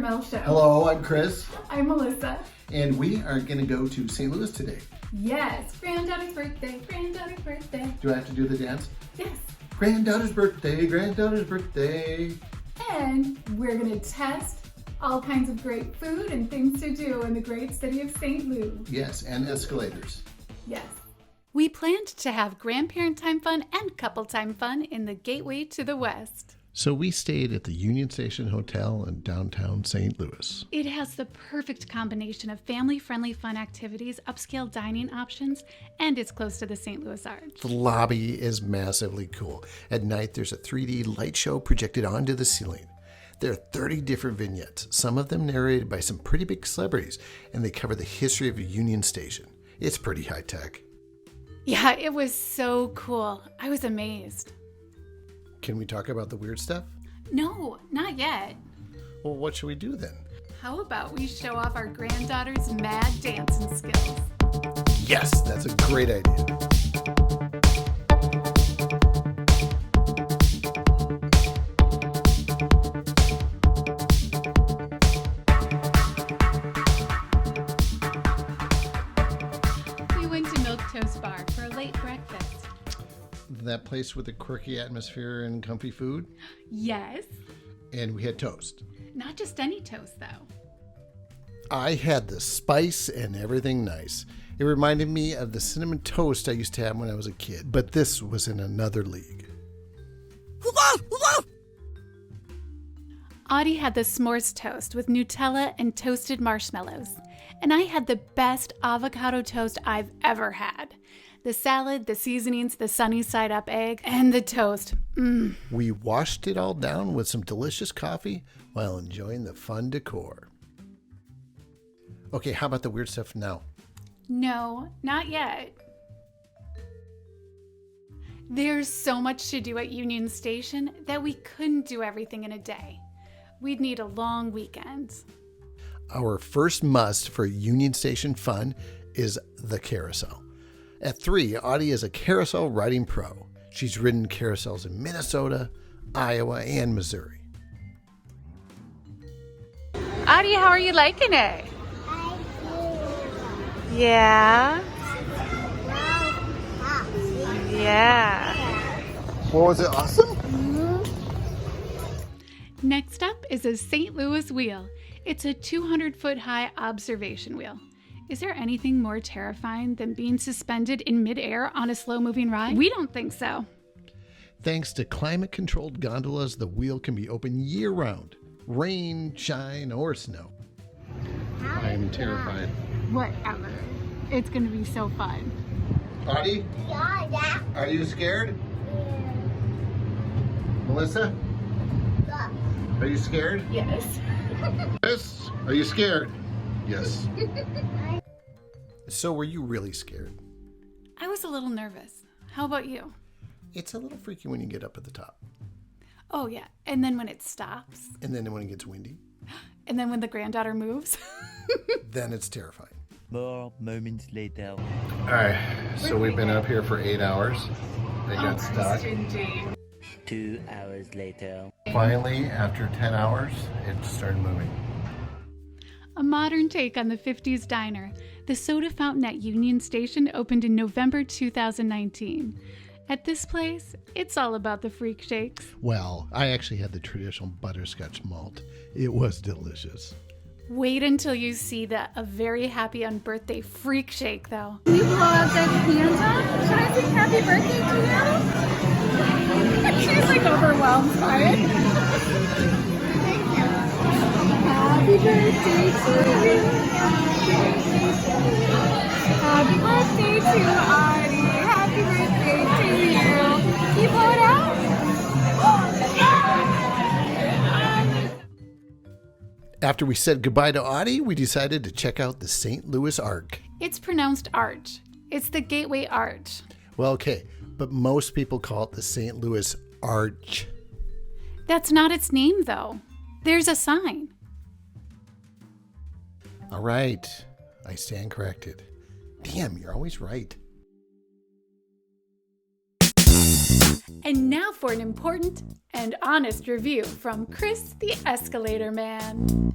Caramel Show. Hello, I'm Chris. I'm Melissa. And we are going to go to St. Louis today. Yes, granddaughter's birthday, granddaughter's birthday. Do I have to do the dance? Yes. Granddaughter's birthday, granddaughter's birthday. And we're going to test all kinds of great food and things to do in the great city of St. Louis. Yes, and escalators. Yes. We planned to have grandparent time fun and couple time fun in the gateway to the west. So we stayed at the Union Station Hotel in downtown St. Louis. It has the perfect combination of family-friendly fun activities, upscale dining options, and it's close to the St. Louis Arch. The lobby is massively cool. At night, there's a 3D light show projected onto the ceiling. There are 30 different vignettes, some of them narrated by some pretty big celebrities, and they cover the history of Union Station. It's pretty high-tech. Yeah, it was so cool. I was amazed. Can we talk about the weird stuff? No, not yet. Well, what should we do then? How about we show off our granddaughter's mad dancing skills? Yes, that's a great idea. We went to Milk Toast Bar for a late breakfast. That place with the quirky atmosphere and comfy food. Yes. And we had toast. Not just any toast, though. I had the spice and everything nice. It reminded me of the cinnamon toast I used to have when I was a kid, but this was in another league. Audi had the s'mores toast with Nutella and toasted marshmallows. And I had the best avocado toast I've ever had. The salad, the seasonings, the sunny side up egg, and the toast. We washed it all down with some delicious coffee while enjoying the fun decor. Okay, how about the weird stuff now? No, not yet. There's so much to do at Union Station that we couldn't do everything in a day. We'd need a long weekend. Our first must for Union Station fun is the Carousel. At 3, Audi is a carousel riding pro. She's ridden carousels in Minnesota, Iowa, and Missouri. Audi, how are you liking it? Yeah? Yeah. Well, was it awesome? Next up is a St. Louis wheel. It's a 200-foot high observation wheel. Is there anything more terrifying than being suspended in midair on a slow-moving ride? We don't think so. Thanks to climate-controlled gondolas, the wheel can be open year-round, rain, shine, or snow. I'm terrified. Whatever. It's going to be so fun. Audie? Yeah. Are you scared? Melissa? Are you scared? Yes. Chris? Are you scared? Yes. So were you really scared? I was a little nervous. How about you? It's a little freaky when you get up at the top. Oh, yeah. And then when it stops. And then when it gets windy. And then when the granddaughter moves. Then it's terrifying. More moments later. All right, so we've been up here for 8 hours. They got stuck. 2 hours later. Finally, after 10 hours, it started moving. A modern take on the 50s diner, the soda fountain at Union Station opened in November 2019. At this place, it's all about the freak shakes. Well, I actually had the traditional butterscotch malt. It was delicious. Wait until you see a very happy on birthday freak shake, though. Can you blow out that candle? Should I sing happy birthday to you? She's like overwhelmed by it. Happy birthday to you. Happy birthday to Audie. Happy birthday to you. Can you blow it out? After we said goodbye to Audie, we decided to check out the St. Louis Arc. It's pronounced arch. It's the Gateway Arch. Well, okay, but most people call it the St. Louis Arch. That's not its name, though. There's a sign. All right, I stand corrected. Damn, you're always right. And now for an important and honest review from Chris the Escalator Man.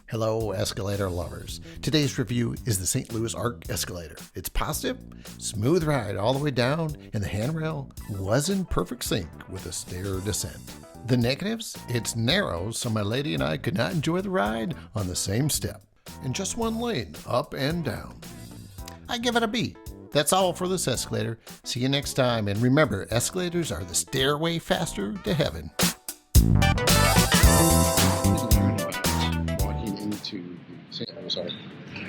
Hello, escalator lovers. Today's review is the St. Louis Arc Escalator. It's positive, smooth ride all the way down, and the handrail was in perfect sync with the stair descent. The negatives? It's narrow, so my lady and I could not enjoy the ride on the same step, in just one lane, up and down. I give it a B. That's all for this escalator. See you next time, and remember, escalators are the stairway faster to heaven. To St. Louis Arc.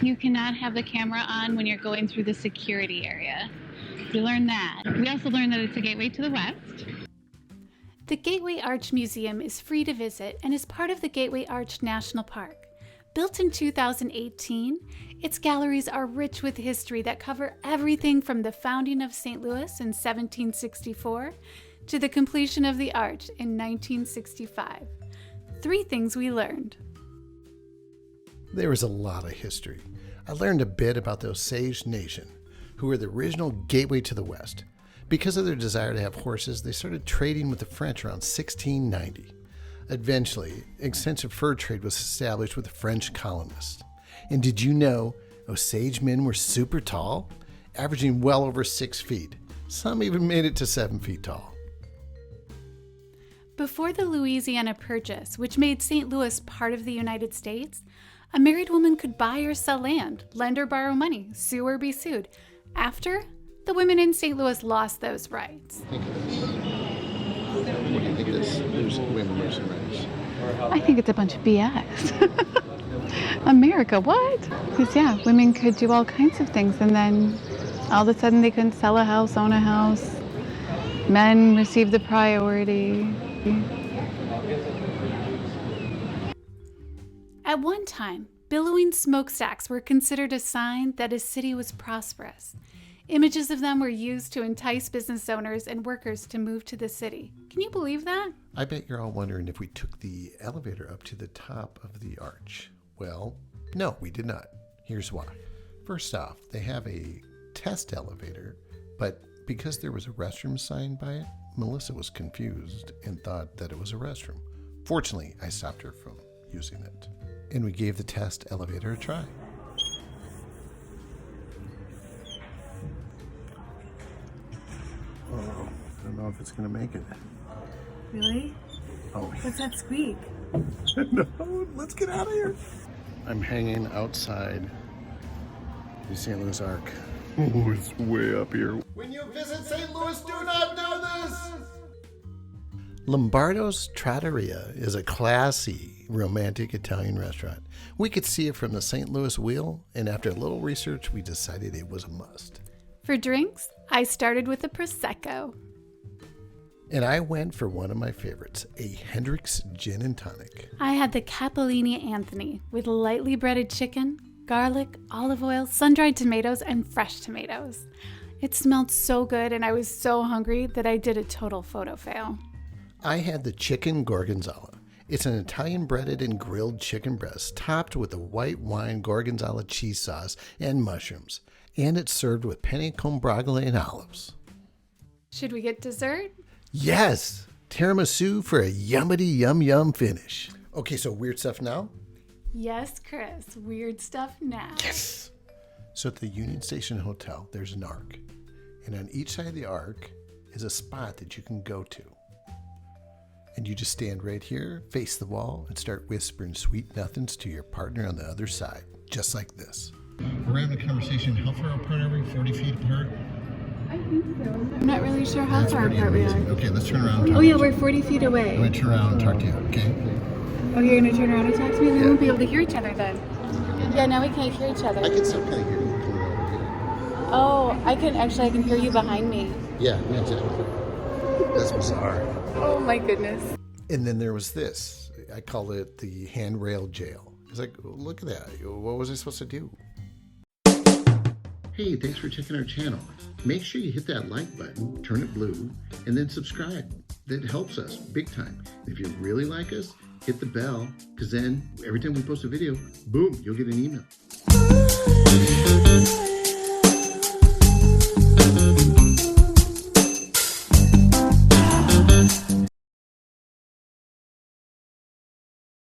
You cannot have the camera on when you're going through the security area. We learned that. We also learned that it's a gateway to the west. The Gateway Arch Museum is free to visit and is part of the Gateway Arch National Park. Built in 2018, its galleries are rich with history that cover everything from the founding of St. Louis in 1764 to the completion of the arch in 1965. 3 things we learned. There is a lot of history. I learned a bit about the Osage Nation, who were the original gateway to the West. Because of their desire to have horses, they started trading with the French around 1690. Eventually, extensive fur trade was established with the French colonists. And did you know Osage men were super tall, averaging well over 6 feet? Some even made it to 7 feet tall. Before the Louisiana Purchase, which made St. Louis part of the United States, a married woman could buy or sell land, lend or borrow money, sue or be sued. After, the women in St. Louis lost those rights. What do you think this women losing rights? I think it's a bunch of BS. America, what? Because, yeah, women could do all kinds of things, and then all of a sudden they couldn't sell a house, own a house. Men received the priority. At one time, billowing smokestacks were considered a sign that a city was prosperous. Images of them were used to entice business owners and workers to move to the city. Can you believe that? I bet you're all wondering if we took the elevator up to the top of the arch. Well, no, we did not. Here's why. First off, they have a test elevator, but because there was a restroom sign by it, Melissa was confused and thought that it was a restroom. Fortunately, I stopped her from using it, and we gave the test elevator a try. Oh, I don't know if it's going to make it. Really? Oh, What's that squeak? no, let's get out of here. I'm hanging outside the St. Louis Arc. Oh, it's way up here. When you visit St. Louis, do not do this! Lombardo's Trattoria is a classy, romantic Italian restaurant. We could see it from the St. Louis wheel, and after a little research, we decided it was a must. For drinks, I started with a Prosecco. And I went for one of my favorites, a Hendrick's Gin and Tonic. I had the Capellini Anthony with lightly breaded chicken, garlic, olive oil, sun-dried tomatoes, and fresh tomatoes. It smelled so good, and I was so hungry that I did a total photo fail. I had the chicken gorgonzola. It's an Italian breaded and grilled chicken breast topped with a white wine gorgonzola cheese sauce and mushrooms. And it's served with penne con bragole and olives. Should we get dessert? Yes! Tiramisu for a yummity yum yum finish. Okay, so weird stuff now? Yes, Chris. Weird stuff now. Yes! So at the Union Station Hotel, there's an arc. And on each side of the arc is a spot that you can go to. And you just stand right here, face the wall, and start whispering sweet nothings to your partner on the other side. Just like this. We're having a conversation. How far apart are we? 40 feet apart? I think so. I'm not really sure how far apart we are. Okay, let's turn around. Oh yeah, we're 40 feet away. I'm going to turn around and talk to you, okay? Oh, you're going to turn around and talk to me? We Yeah. won't be able to hear each other then. Yeah, now we can't hear each other. I can still kind of hear you. Oh, I can hear you behind me. Yeah, exactly. That's bizarre. Oh my goodness. And then there was this. I called it the Handrail Jail. It's like, look at that. What was I supposed to do? Hey, thanks for checking our channel. Make sure you hit that like button, turn it blue, and then subscribe. That helps us big time. If you really like us, hit the bell, because then every time we post a video, boom, you'll get an email.